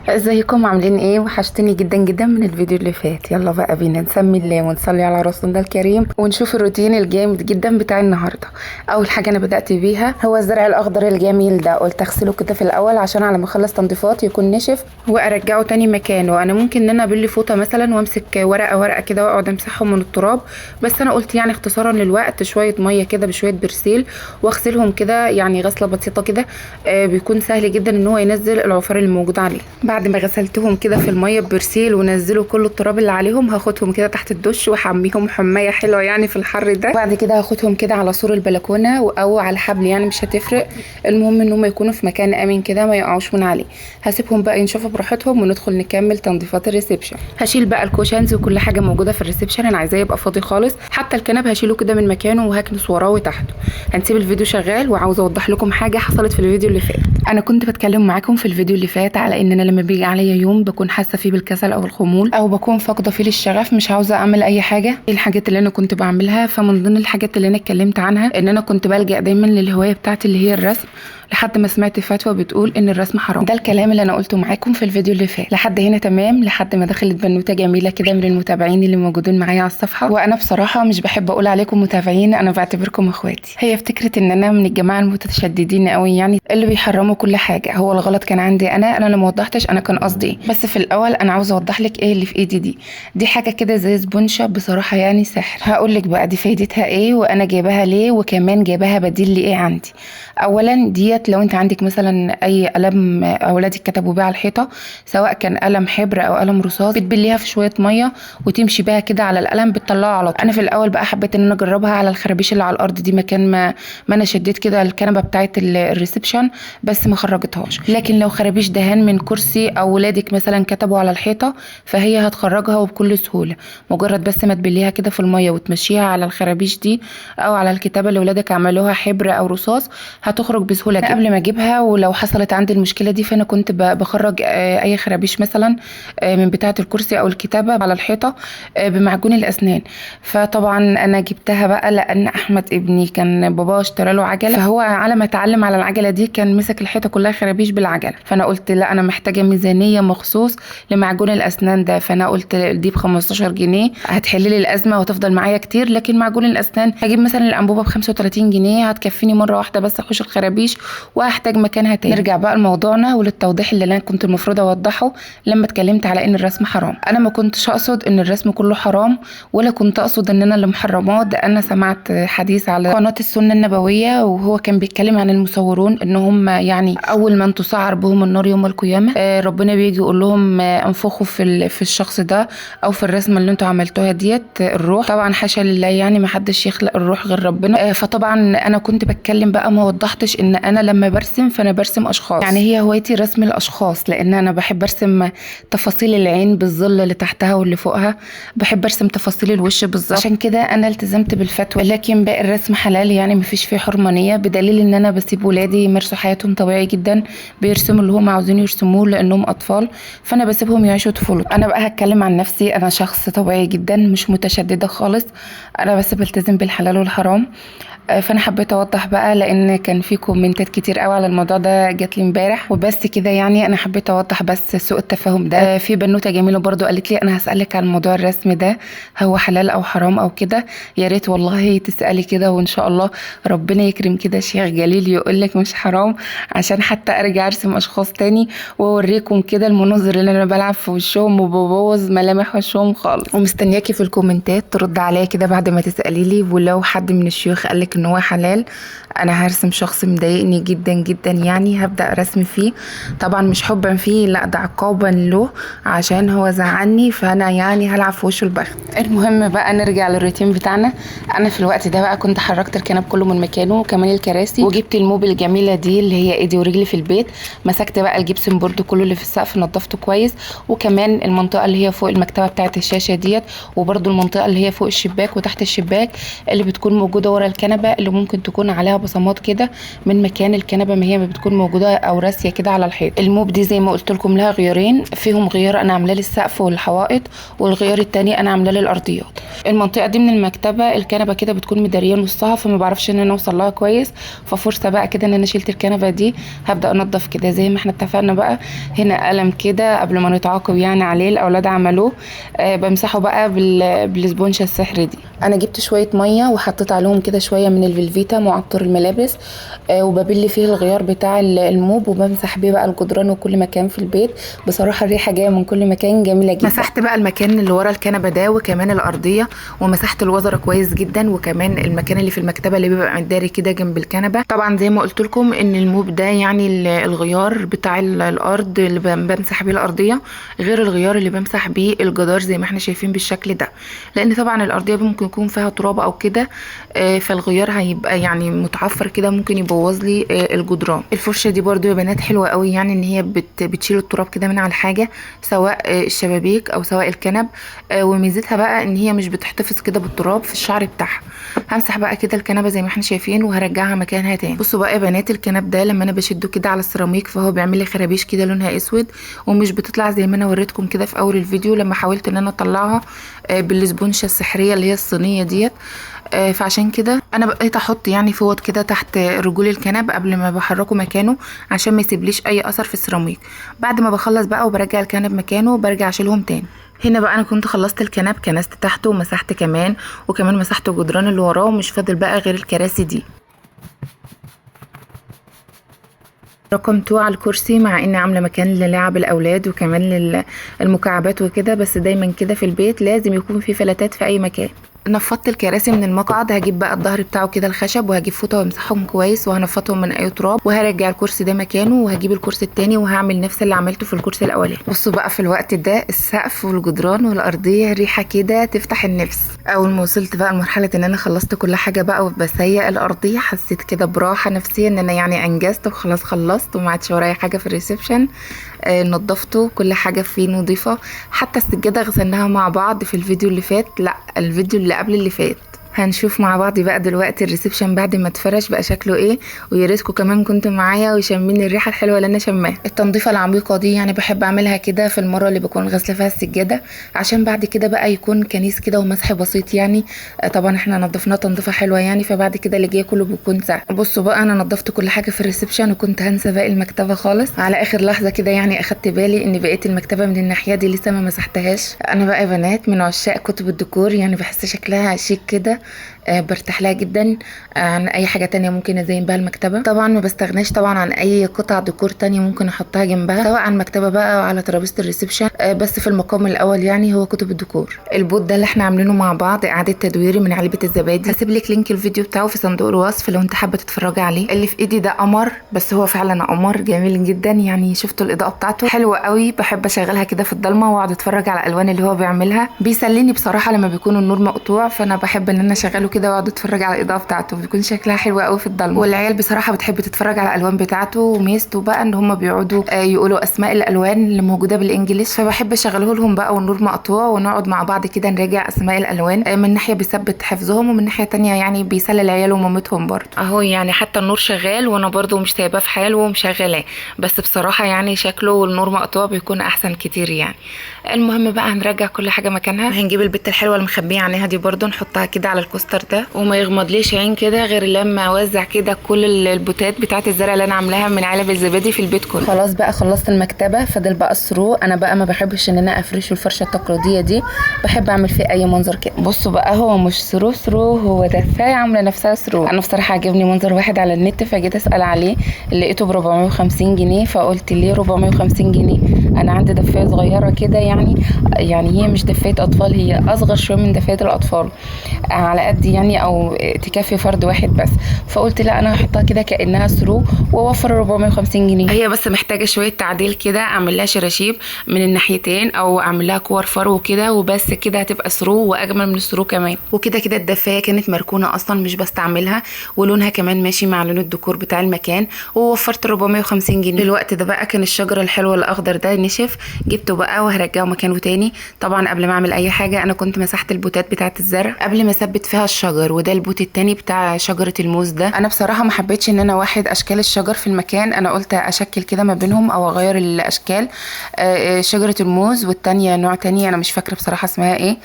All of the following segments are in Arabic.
ازيكم عاملين ايه؟ وحشتني جدا جدا من الفيديو اللي فات. يلا بقى بينا نسمي الله ونصلي على رسولنا الكريم ونشوف الروتين الجامد جدا بتاع النهارده. اول حاجه انا بدات بيها هو الزرع الاخضر الجميل ده. قلت اغسله كده في الاول عشان على ما اخلص تنظيفات يكون نشف وارجعه تاني مكانه. انا ممكن ان انا ابل فوطه مثلا وامسك ورقه ورقه كده واقعد امسحهم من التراب، بس انا قلت يعني اختصارا للوقت شويه ميه كده بشويه برسيل واغسلهم كده، يعني غسله بسيطه كده. بيكون سهل جدا ان هو ينزل العفار اللي موجود عليه. بعد ما غسلتهم كده في الميه ببرسيل ونزلوا كل التراب اللي عليهم، هاخدهم كده تحت الدش واحميهم حمايه حلوه يعني في الحر ده. بعد كده هاخدهم كده على سور البلكونه او على الحبل، يعني مش هتفرق، المهم ان هم يكونوا في مكان امن كده ما يقعوش من عليه. هسيبهم بقى ينشفوا براحتهم وندخل نكمل تنظيفات الريسبشن. هشيل بقى الكوشنز وكل حاجه موجوده في الريسبشن، انا عايزاه يبقى فاضي خالص، حتى الكنب هشيله كده من مكانه وهكنس وراه وتحته. هنسيب الفيديو شغال، وعاوزه اوضح لكم حاجه حصلت في الفيديو اللي فات. انا كنت بتكلم معاكم في الفيديو اللي فات على ان انا لما بيجي عليا يوم بكون حاسه فيه بالكسل او الخمول او بكون فاقده فيه للشغف، مش عاوزه اعمل اي حاجه. الحاجات اللي انا كنت بعملها، فمن ضمن الحاجات اللي انا اتكلمت عنها ان انا كنت بلجأ دايما للهوايه بتاعتي اللي هي الرسم، لحد ما سمعت فتوى بتقول ان الرسم حرام. ده الكلام اللي انا قلته معاكم في الفيديو اللي فات. لحد هنا تمام، لحد ما دخلت بنوته جميله كده من المتابعين اللي موجودين معايا على الصفحه. وانا بصراحه مش بحب اقول عليكم متابعين، انا بعتبركم اخواتي. هي افتكرت ان انا من الجماعه المتشددين قوي، يعني اللي بيحرموا كل حاجه. هو الغلط كان عندي انا اللي ما وضحتش انا كان قصدي ايه. بس في الاول انا عاوزه اوضح لك ايه اللي في ايدي دي حاجه كده زي سبونشه بصراحه، يعني سحر. هقول لك بقى دي فايدتها ايه وانا جايباها ليه، وكمان جايباها بديل لايه عندي. اولا ديت لو انت عندك مثلا اي قلم اولادك كتبوا بيه على الحيطه، سواء كان قلم حبر او قلم رصاص، بتبليها في شويه ميه وتمشي بيها كده على القلم بتطلعه على طول. انا في الاول بقى حبيت ان انا اجربها على الخرابيش اللي على الارض دي، مكان ما انا شديت كده الكنبه بتاعه الريسبشن، بس ما خرجتهاش. لكن لو خرابيش دهان من كرسي او ولادك مثلا كتبوا على الحيطه، فهي هتخرجها وبكل سهوله. مجرد بس ما تبليها كده في الميه وتمشيها على الخرابيش دي او على الكتابه اللي ولادك عملوها حبر او رصاص، هتخرج بسهوله جدا. قبل ما اجيبها ولو حصلت عندي المشكله دي، فانا كنت بخرج اي خرابيش مثلا من بتاعه الكرسي او الكتابه على الحيطه بمعجون الاسنان. فطبعا انا جبتها بقى لان احمد ابني كان باباه اشترى له عجله، فهو على ما اتعلم على العجله دي كان مسك الحيطه كلها خرابيش بالعجله. فانا قلت لا، انا محتاجه ميزانيه مخصوص لمعجون الاسنان ده. فانا قلت دي ب 15 جنيه هتحل لي الازمه وهتفضل معايا كتير. لكن معجون الاسنان هجيب مثلا الانبوبه ب 35 جنيه هتكفيني مره واحده بس احوش الخرابيش وهحتاج مكانها تاني. نرجع بقى لموضوعنا وللتوضيح اللي انا كنت المفروض اوضحه لما اتكلمت على ان الرسم حرام. انا ما كنتش اقصد ان الرسم كله حرام، ولا كنت اقصد ان انا اللي محرماه. ده انا سمعت حديث على قناه السنه النبويه، وهو كان بيتكلم عن المصورون ان هم يعني اول من تسعر بهم النار يوم القيامه. ربنا بيجي يقول لهم انفخوا في الشخص ده او في الرسمه اللي انتوا عملتوها ديت الروح. طبعا حاشا لله، يعني ما حدش يخلق الروح غير ربنا. فطبعا انا كنت بتكلم بقى، ما وضحتش ان انا لما برسم فانا برسم اشخاص. يعني هي هوايتي رسم الاشخاص، لان انا بحب ارسم تفاصيل العين بالظل اللي تحتها واللي فوقها، بحب ارسم تفاصيل الوش بالظبط. عشان كده انا التزمت بالفتوى. لكن باقي الرسم حلال، يعني مفيش فيه حرمانيه، بدليل ان انا بسيب ولادي يمارسوا حياتهم طبيعي جدا، بيرسموا اللي هم عاوزين يرسموه لانهم اطفال، فانا بسيبهم يعيشوا طفولتهم. انا بقى هتكلم عن نفسي، انا شخص طبيعي جدا مش متشدده خالص، انا بس بلتزم بالحلال والحرام. فانا حبيت اوضح بقى لان كان في كومنتات كتير قوي على الموضوع ده جات لي امبارح، وبس كده. يعني انا حبيت اوضح بس سوء التفاهم ده. في بنوته جميله برضو قالت لي انا هسالك عن موضوع الرسم ده، هو حلال او حرام او كده؟ يا ريت والله تسالي كده، وان شاء الله ربنا يكرم كده شيخ جليل يقول لك مش حرام، عشان حتى ارجع ارسم اشخاص تاني واوريكم كده المناظر اللي انا بلعب في وشهم وببوظ ملامح وشهم خالص. ومستنياكي في الكومنتات ترد عليا كده بعد ما تسالي لي. ولو حد من الشيوخ قالك ان هو حلال، انا هرسم شخص مضايقني جدا جدا، يعني هبدا رسم فيه، طبعا مش حبا فيه، لا ده عقابا له عشان هو زعلني، فانا يعني هلعب في وشه البخت. المهم بقى نرجع للروتين بتاعنا. انا في الوقت ده بقى كنت حركت الكنب كله من مكانه وكمان الكراسي، وجبت الموب الجميله دي اللي هي ايدي ورجلي في البيت. مسكت بقى الجبسن بورد كله اللي في السقف نضفته كويس، وكمان المنطقه اللي هي فوق المكتبه بتاعه الشاشه ديت، وبرده المنطقه اللي هي فوق الشباك وتحت الشباك اللي بتكون موجوده ورا الكنبه. الكنبه اللي ممكن تكون عليها بصمات كده من مكان الكنبه ما هي بتكون موجوده او راسيه كده على الحيط. الموب دي زي ما قلت لكم لها غيارين، فيهم غيار انا عاملاه للسقف والحوائط، والغيار التاني انا عاملاه للارضيات. المنطقه دي من المكتبه الكنبه كده بتكون مداريه نصها، فما بعرفش ان انا اوصل لها كويس، ففرصه بقى كده ان انا شلت الكنبه دي. هبدا انضف كده زي ما احنا اتفقنا بقى. هنا قلم كده قبل ما نتعاقب يعني عليه، الاولاد عملوه. بمسحه بقى بالسبونشه السحر دي. انا جبت شويه ميه وحطيت عليهم كده شويه من الفلفيتا معطر الملابس، وببل فيه الغيار بتاع الموب وبمسح بيه بقى الجدران وكل مكان في البيت. بصراحه الريحه جايه من كل مكان جميله جدا. مسحت بقى المكان اللي ورا الكنبه ده وكمان الارضيه، ومسحت الوزره كويس جدا، وكمان المكان اللي في المكتبه اللي بيبقى مداري كده جنب الكنبه. طبعا زي ما قلت لكم ان الموب ده يعني الغيار بتاع الارض اللي بمسح بيه الارضيه، غير الغيار اللي بمسح بيه الجدار زي ما احنا شايفين بالشكل ده، لان طبعا الارضيه ممكن يكون فيها تراب او كده، فالغيار هيبقى يعني متعفر كده ممكن يبوظ لي الجدران. الفرشه دي برده يا بنات حلوه قوي، يعني ان هي بتشيل التراب كده من على الحاجه، سواء الشبابيك او سواء الكنب، وميزتها بقى ان هي مش بتحتفظ كده بالتراب في الشعر بتاعها. همسح بقى كده الكنبه زي ما احنا شايفين وهرجعها مكانها تاني. بصوا بقى يا بنات الكنب ده لما انا بشده كده على السيراميك فهو بيعمل لي خرابيش كده لونها اسود، ومش بتطلع زي ما انا وريتكم كده في اول الفيديو لما حاولت ان انا اطلعها بالسبونشه السحريه اللي هي الصينيه ديت. فعشان كده انا بقيت احط يعني فوط كده تحت رجول الكنب قبل ما بحركه مكانه عشان ما يسيبليش اي اثر في السيراميك. بعد ما بخلص بقى وبرجع الكنب مكانه برجع اشيلهم تاني. هنا بقى انا كنت خلصت الكنب، كنست تحته ومسحت كمان، وكمان مسحت الجدران اللي وراه، ومش فاضل بقى غير الكراسي دي. رقم 2 على الكرسي، مع اني عامله مكان للعب الاولاد وكمان للمكعبات وكده، بس دايما كده في البيت لازم يكون في فلاتات في اي مكان. نفضت الكراسي من المقعد، هجيب بقى الظهر بتاعه كده الخشب وهجيب فوطه وامسحهم كويس وهنفضهم من اي تراب، وهرجع الكرسي ده مكانه وهجيب الكرسي التاني وهعمل نفس اللي عملته في الكرسي الاولاني. بصوا بقى في الوقت ده السقف والجدران والارضيه ريحه كده تفتح النفس. اول ما وصلت بقى لمرحله ان انا خلصت كل حاجه بقى وبسيق الارضيه، حسيت كده براحه نفسيه ان انا يعني انجزت وخلاص خلصت وما عادش ورايا حاجه في الريسبشن. نضفته كل حاجه فيه نظيفه، حتى السجاده غسلناها مع بعض في الفيديو اللي فات، لا الفيديو اللي قبل اللي فات. هنشوف مع بعض بقى دلوقتي الريسبشن بعد ما اتفرش بقى شكله ايه، ويا ريتكم كمان كنتوا معايا وشامين الريحه الحلوه اللي انا شماها. التنظيفه العميقه دي يعني بحب اعملها كده في المره اللي بكون غاسله فيها السجاده، عشان بعد كده بقى يكون كنيس كده ومسح بسيط يعني. طبعا احنا نظفناه تنظيفه حلوه يعني، فبعد كده اللي جاي كله بيكون سهل. بصوا بقى انا نظفت كل حاجه في الريسبشن وكنت هنسى باقي المكتبه خالص. على اخر لحظه كده يعني اخدت بالي ان بقيه المكتبه من الناحيه دي لسه ما مسحتهاش. انا بقى يا بنات من عشاق كتب الديكور، يعني بحس شكلها شيك كده، برتاح لها جدا عن اي حاجه تانية ممكن ازين بها المكتبه. طبعا ما بستغناش طبعا عن اي قطع ديكور تانية ممكن احطها جنبها، سواء على المكتبه بقى او على ترابيزه الريسبشن، بس في المقام الاول يعني هو كتب الديكور. البوت ده اللي احنا عاملينه مع بعض اعاده تدويري من علبه الزبادي، هسيب لك لينك الفيديو بتاعه في صندوق الوصف لو انت حابه تتفرجي عليه. اللي في ايدي ده قمر، بس هو فعلا قمر جميل جدا، يعني شفتوا الاضاءه بتاعته حلوه قوي، بحب اشغلها كده في الضلمه واقعد اتفرج على الالوان اللي هو بيعملها، بيسليني بصراحه لما بيكون النور مقطوع، فانا بحب ان انا اشغله كده واقعد اتفرج على الاضاءه بتاعته، بيكون شكلها حلو قوي في الضلمه. والعيال بصراحه بتحب تتفرج على الالوان بتاعته، وميزته بقى ان هم بيقعدوا يقولوا اسماء الالوان اللي موجوده بالانجليش، فبحب اشغله لهم بقى والنور مقطوع ونقعد مع بعض كده نراجع اسماء الالوان. من ناحيه بيثبت حفظهم، ومن ناحيه تانية يعني بيسلي العيال ومامتهم برضه اهو، يعني حتى النور شغال وانا برضه مش سايباه في حاله ومشغلاه، بس بصراحه يعني شكله والنور مقطوع بيكون احسن كتير يعني. المهم بقى هنرجع كل حاجه مكانها، هنجيب البت الحلوه اللي مخبيه عينيها دي برضه نحطها كده على الكوستر ده، وما يغمضليش عين كده غير لما اوزع كده كل البوتات بتاعه الزرع اللي انا عاملاها من علب الزبادي في البيت كله. خلاص بقى خلصت المكتبه، فاضل بقى السرو. انا بقى ما بحبش ان انا افرشه الفرشه التقليديه دي، بحب اعمل فيه اي منظر كده. بصوا بقى هو مش سرو، هو دفايه عامله نفسها سرو. انا بصراحه عجبني منظر واحد على النت فجيت اسال عليه، لقيته ب 450 جنيه، فقلت ليه 450 جنيه؟ انا عندي دفايه صغيره كده يعني هي مش دفايه اطفال، هي اصغر شويه من دفايه الاطفال على قد يعني، او تكفي فرد واحد بس، فقلت لا انا هحطها كده كانها سرو واوفر 450 جنيه. هي بس محتاجه شويه تعديل كده، اعمل لها شراشيب من الناحيتين او اعمل لها كور فرو كده وبس، كده هتبقى سرو واجمل من السرو كمان. وكده كده الدفايه كانت مركونه اصلا مش بستعملها، ولونها كمان ماشي مع لون الديكور بتاع المكان، ووفرت 450 جنيه. في الوقت ده بقى كان الشجره الحلوه الاخضر ده نشف جبته بقى وهرجعه مكانه تاني. طبعا قبل ما اعمل اي حاجه انا كنت مسحت البوتات بتاعه الزرع قبل ما اثبت فيها الشجر، وده البوت التاني بتاع شجره الموز ده. انا بصراحه ما حبيتش ان انا واحد اشكال الشجر في المكان، انا قلت اشكل كده ما بينهم او اغير الاشكال. شجره الموز والتانيه نوع تاني انا مش فاكره بصراحه اسمها ايه،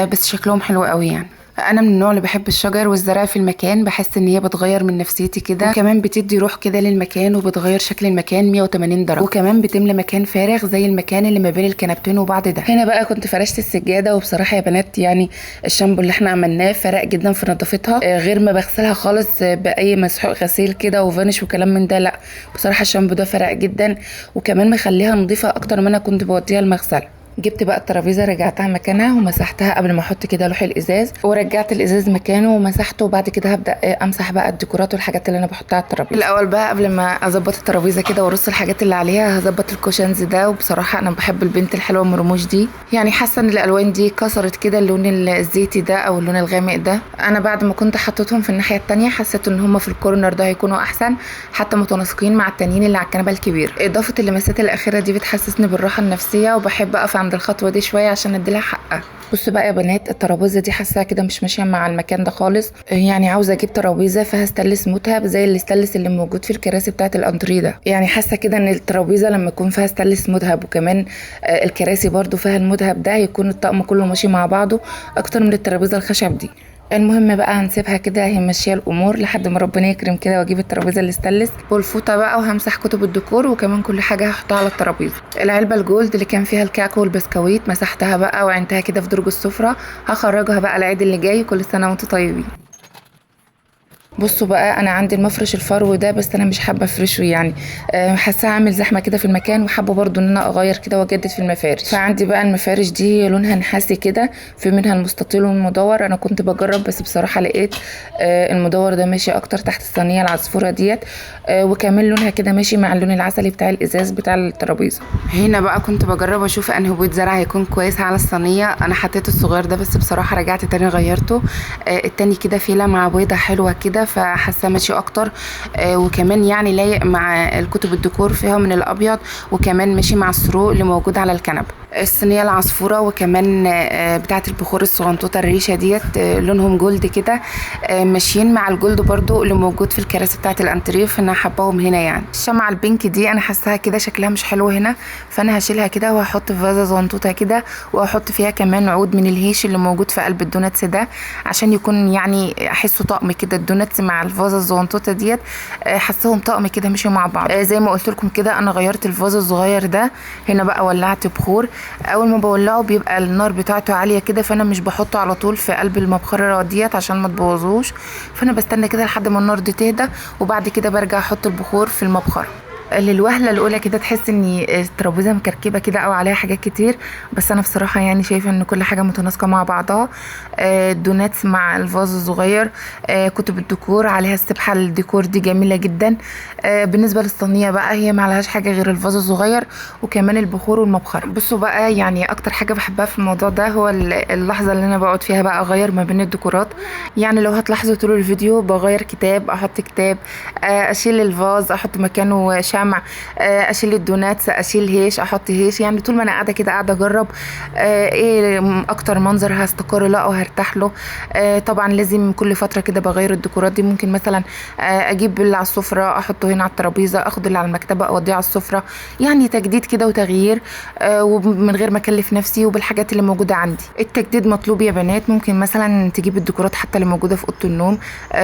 بس شكلهم حلو قوي يعني. انا من النوع اللي بحب الشجر والزرع في المكان، بحس ان هي بتغير من نفسيتي كده، وكمان بتدي روح كده للمكان وبتغير شكل المكان 180 درجه، وكمان بتملى مكان فارغ زي المكان اللي ما بين الكنبتين وبعض ده. هنا بقى كنت فرشت السجاده، وبصراحه يا بنات يعني الشامبو اللي احنا عملناه فرق جدا في نظافتها، غير ما بغسلها خالص باي مسحوق غسيل كده وفانش وكلام من ده. لا بصراحه الشامبو ده فرق جدا، وكمان مخليها نظيفه اكتر ما انا كنت بوديها المغسله. جبت بقى الترابيزه رجعتها مكانها ومسحتها قبل ما احط كده لوح الازاز، ورجعت الازاز مكانه ومسحته، وبعد كده هبدا امسح بقى الديكورات والحاجات اللي انا بحطها على الترابيزه. الاول بقى قبل ما اظبط الترابيزه كده وارص الحاجات اللي عليها هظبط الكوشنز ده، وبصراحه انا بحب البنت الحلوه ام رموش دي، يعني حاسه ان الالوان دي كسرت كده اللون الزيتي ده او اللون الغامق ده. انا بعد ما كنت حطيتهم في الناحيه الثانيه حسيت ان هم في الكورنر ده هيكونوا احسن، حتى متناسقين مع التانيين اللي على الكنبه الكبير. اضافه اللمسات الاخيره دي بتحسسني بالراحه النفسيه، وبحب اقف عند الخطوه دي شويه عشان اديلها حقها. بصوا بقى يا بنات الترابيزه دي حاساها كده مش ماشيه مع المكان ده خالص، يعني عاوزه اجيب ترابيزه فيها ستانلس مذهب زي الستانلس اللي موجود في الكراسي بتاعه الانتريه ده. يعني حاسه كده ان الترابيزه لما يكون فيها ستانلس مذهب وكمان الكراسي برده فيها المذهب ده هيكون الطقم كله ماشي مع بعضه اكتر من الترابيزه الخشب دي. المهم بقى هنسيبها كده هي ماشيه الامور لحد ما ربنا يكرم كده واجيب الترابيزه الاستانلس والفوطه بقى، وهمسح كتب الديكور وكمان كل حاجه هحطها على الترابيزه. العلبه الجولد اللي كان فيها الكاكو والبسكويت مسحتها بقى وعينتها كده في درج السفره، هخرجها بقى العيد اللي جاي. كل سنه وانتم طيبين. بصوا بقى انا عندي المفرش الفرو ده بس انا مش حابه افرشه، يعني حاسه عامل زحمه كده في المكان، وحابه برضو ان انا اغير كده واجدد في المفارش. فعندي بقى المفارش دي لونها نحاسي كده، في منها المستطيل والمدور. انا كنت بجرب بس بصراحه لقيت المدور ده ماشي اكتر تحت الصينيه العصفوره ديت، وكمان لونها كده ماشي مع اللون العسلي بتاع الازاز بتاع الترابيزه. هنا بقى كنت بجرب اشوف انهي بيض زرع هيكون كويس على الصينيه. انا حطيت الصغير ده بس بصراحه رجعت تاني غيرته، التاني كده فيه لمعه بيضه حلوه كده فحاسه ماشي اكتر، وكمان يعني لايق مع الكتب الديكور فيها من الابيض، وكمان ماشي مع السرو اللي موجود على الكنبه. الصينيه العصفوره وكمان بتاعه البخور الصغنطوطه الريشه ديت لونهم جولد كده، ماشيين مع الجولد برضو اللي موجود في الكراسي بتاعه الانتريه، فانا حباهم هنا. يعني الشمعه البينك دي انا حاساها كده شكلها مش حلو هنا، فانا هشيلها كده وهحط في فازه صغنطوطه كده، وهحط فيها كمان عود من الهيش اللي موجود في قلب الدوناتس ده عشان يكون يعني احسه طقم كده. الدوناتس مع الفازه الصغنطوطه ديت حاساهم طقم كده مشوا مع بعض. زي ما قلت لكم كده انا غيرت الفازه الصغير ده. هنا بقى ولعت بخور، اول ما بولعه بيبقى النار بتاعته عاليه كده، فانا مش بحطه على طول في قلب المبخره ديت عشان ما تبوظوش، فانا بستنى كده لحد ما النار دي تهدى وبعد كده برجع احط البخور في المبخره. للوهله الاولى كده تحس ان الترابيزه مكركبه كده او عليها حاجات كتير، بس انا بصراحه يعني شايفه ان كل حاجه متناسقه مع بعضها. الدوناتس مع الفاز الصغير، كتب الديكور عليها السبحه الديكور دي جميله جدا. بالنسبه للصينيه بقى هي ما عليهاش حاجه غير الفاز الصغير وكمان البخور والمبخره. بصوا بقى يعني اكتر حاجه بحبها في الموضوع ده هو اللحظه اللي انا بقعد فيها بقى اغير ما بين الديكورات. يعني لو هتلاحظوا طول الفيديو بغير كتاب احط كتاب، اشيل الفاز احط مكانه شمع، اشيل الدوناتس اشيل هيش احط هيش. يعني طول ما انا قاعده كده قاعده اجرب ايه اكتر منظر هستقر له او هرتاح له. طبعا لازم كل فتره كده بغير الديكورات دي. ممكن مثلا اجيب اللي على السفره احطه هنا على الترابيزه، اخد اللي على المكتبه اوديه على السفره، يعني تجديد كده وتغيير، ومن غير ما اكلف نفسي وبالحاجات اللي موجوده عندي. التجديد مطلوب يا بنات. ممكن مثلا تجيب الديكورات حتى اللي موجوده في اوضه النوم،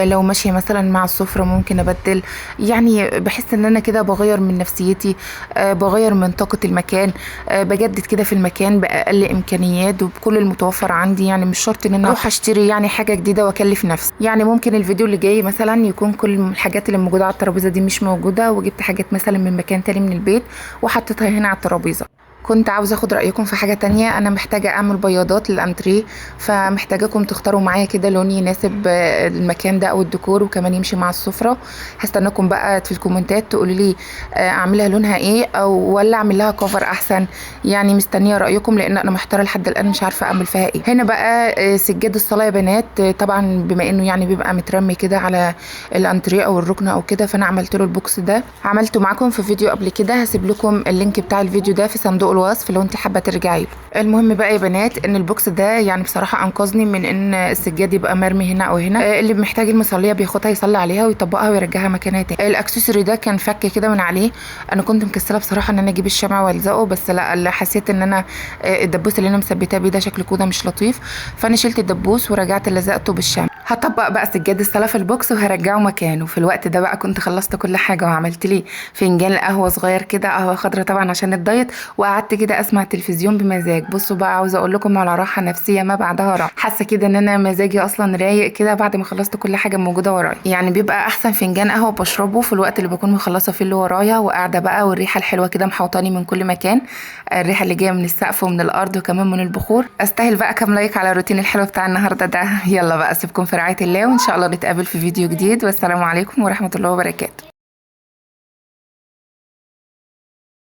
لو ماشيه مثلا مع السفره ممكن ابدل. يعني بحس ان انا كده بغير من نفسيتي، بغير من طاقه المكان، بجدد كده في المكان باقل امكانيات وبكل المتوفر عندي. يعني مش شرط ان انا اروح اشتري يعني حاجه جديده واكلف نفسي. يعني ممكن الفيديو اللي جاي مثلا يكون كل الحاجات اللي موجوده على الترابيزه دي مش موجوده، وجبت حاجات مثلا من مكان تاني من البيت وحطيتها هنا على الترابيزه. كنت عاوزه اخد رايكم في حاجه تانية. انا محتاجه اعمل بياضات للانتريه، فمحتاجاكم تختاروا معايا كده لون يناسب المكان ده او الديكور وكمان يمشي مع السفره. هستناكم بقى في الكومنتات تقولوا لي اعملها لونها ايه او ولا اعمل لها كفر احسن. يعني مستنيه رايكم لان انا محتاره لحد الان مش عارفه اعمل فيها ايه. هنا بقى سجاد الصلاه يا بنات، طبعا بما انه يعني بيبقى مترمي كده على الانتريه او الركنه او كده، فانا عملت له البوكس ده، عملته معاكم في فيديو قبل كده، هسيب لكم اللينك بتاع الفيديو ده في صندوق الوصف لو انت حابه ترجعي له. المهم بقى يا بنات ان البوكس ده يعني بصراحه انقذني من ان السجاد يبقى مرمي هنا او هنا. اللي محتاج المصليه بياخدها يصلي عليها ويطبقها ويرجعها مكانها تاني. الاكسسوري ده كان فك كده من عليه، انا كنت مكسله بصراحه ان انا اجيب الشمع والزقه، بس لا حسيت ان انا الدبوس اللي انا مثبتاه بيه ده شكله كده مش لطيف، فانا شلت الدبوس ورجعت لزقته بالشمع. هطبق بقى سجاد الصلاه في البوكس وهرجعه مكانه. في الوقت ده بقى كنت خلصت كل حاجه وعملت لي فنجان قهوه صغير كده، قهوه خضراء طبعا عشان الدايت، وقعدت كده اسمع تلفزيون بمزاج. بصوا بقى عاوزه اقول لكم على راحه نفسيه ما بعدها راحه، حاسه كده ان انا مزاجي اصلا رايق كده بعد ما خلصت كل حاجه موجوده ورايا. يعني بيبقى احسن فنجان قهوه بشربه في الوقت اللي بكون مخلصه فيه اللي ورايا وقاعده بقى، والريحه الحلوه كده محوطاني من كل مكان، الريحه اللي جايه من السقف ومن الارض وكمان من البخور. استاهل بقى كام لايك على الروتين الحلو بتاع النهارده ده. يلا بقى اسيبكم في رعايه الله، وان شاء الله نتقابل في فيديو جديد، والسلام عليكم ورحمه الله وبركاته.